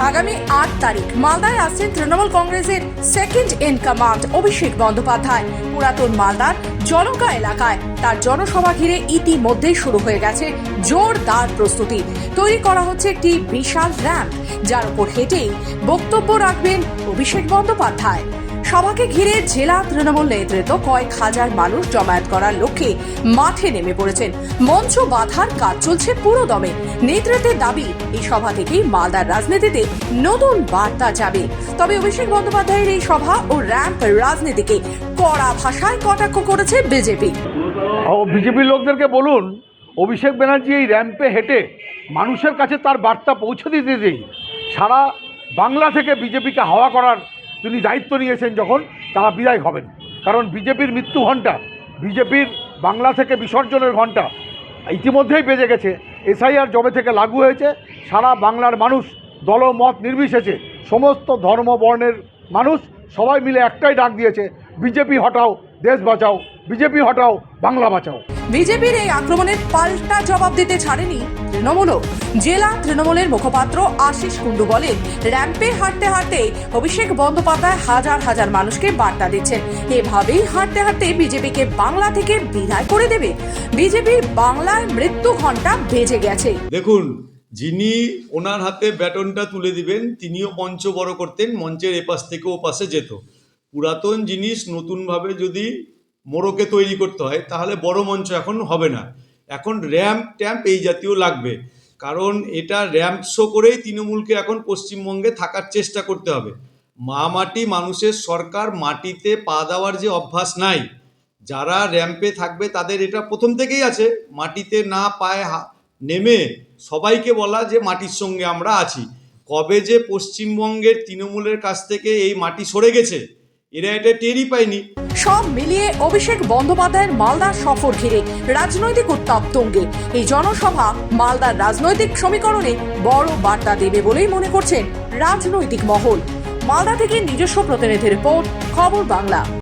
আগামী 8 তারিখ মালদায় আসছেন তৃণমূল কংগ্রেসের second in command Abhishek Bandyopadhyay. পুরাতন মালদার জলঙ্কা এলাকায় তার জনসভা ঘিরে ইতিমধ্যেই শুরু হয়ে গেছে জোরদার প্রস্তুতি। তৈরি করা হচ্ছে একটি বিশাল র্যাম্প, যার উপর হেঁটেই বক্তব্য রাখবেন অভিষেক বন্দ্যোপাধ্যায়। সভাকে ঘিরে জেলা তৃণমূল নেতৃত্ব কয়েক হাজার মানুষ জমায়েত করার লক্ষ্যে মাঠে নেমে পড়েছেন। মঞ্চ বাঁধার কাজ চলছে পুরো দমে। নেতৃত্বের দাবি, এই সভা থেকেই মালদার রাজনীতিতে নতুন বার্তা যাবে। তবে অভিষেক বন্দ্যোপাধ্যায়ের এই সভা ও র্যাম্প রাজনীতিকে কড়া ভাষায় কটাক্ষ করেছে বিজেপি। বিজেপির লোকদেরকে বলুন, অভিষেক ব্যানার্জি এই র্যাম্পে হেঁটে মানুষের কাছে তার বার্তা পৌঁছে দিতেই সারা বাংলা থেকে বিজেপিকে হাওয়া করার তিনি দায়িত্ব নিয়েছেন, যখন তারা বিদায় হবেন। কারণ বিজেপির মৃত্যু ঘণ্টা, বিজেপির বাংলা থেকে বিসর্জনের ঘণ্টা ইতিমধ্যেই বেজে গেছে। এসআইআর জবে থেকে লাগু হয়েছে, সারা বাংলার মানুষ দলমত নির্বিশেষে সমস্ত ধর্ম বর্ণের মানুষ সবাই মিলে একটাই ডাক দিয়েছে, বিজেপি হটাও, দেশ বাঁচাও, বিজেপি হটাও, বাংলা বাঁচাও। বিজেপির এই আক্রমণের পাল্টা জবাব দিতে ছাড়েনি তৃণমূলও। জেলা তৃণমূলের মুখপাত্র আশিস কুণ্ডু বলেন, র্যাম্পে হাঁটতে হাঁটতে অভিষেক বন্দ্যোপাধ্যায় হাজার হাজার মানুষকে বার্তা দিচ্ছেন। এভাবেই হাঁটতে হাঁটতে বিজেপিকে বাংলা থেকে বিদায় করে দেবে। বিজেপির বাংলায় মৃত্যু ঘণ্টা বেজে গেছে। দেখুন, যিনি ওনার হাতে ব্যাটনটা তুলে দিবেন তিনিও মঞ্চ বড় করতেন, মঞ্চের এপাশ থেকে ও পাশে যেত। পুরাতন জিনিস নতুনভাবে যদি মোড়কে তৈরি করতে হয় তাহলে বড় মঞ্চ এখন হবে না, এখন র্যাম্প ট্যাম্প এই জাতীয় লাগবে। কারণ এটা র্যাম্প শো করেই তৃণমূলকে এখন পশ্চিমবঙ্গে থাকার চেষ্টা করতে হবে। মা মাটি মানুষের সরকার, মাটিতে পা দেওয়ার যে অভ্যাস নাই, যারা র্যাম্পে থাকবে তাদের এটা প্রথম থেকেই আছে। মাটিতে না পায়ে নেমে সবাইকে বলা যে মাটির সঙ্গে আমরা আছি। কবে যে পশ্চিমবঙ্গের তৃণমূলের কাছ থেকে এই মাটি সরে গেছে, এরা এটা টেরই পায়নি। সব মিলিয়ে অভিষেক বন্দ্যোপাধ্যায়ের মালদার সফর ঘিরে রাজনৈতিক উত্তাপ তুঙ্গে। এই জনসভা মালদার রাজনৈতিক সমীকরণে বড় বার্তা দেবে বলেই মনে করছেন রাজনৈতিক মহল। মালদা থেকে নিজস্ব প্রতিনিধি রিপোর্ট, খবর বাংলা।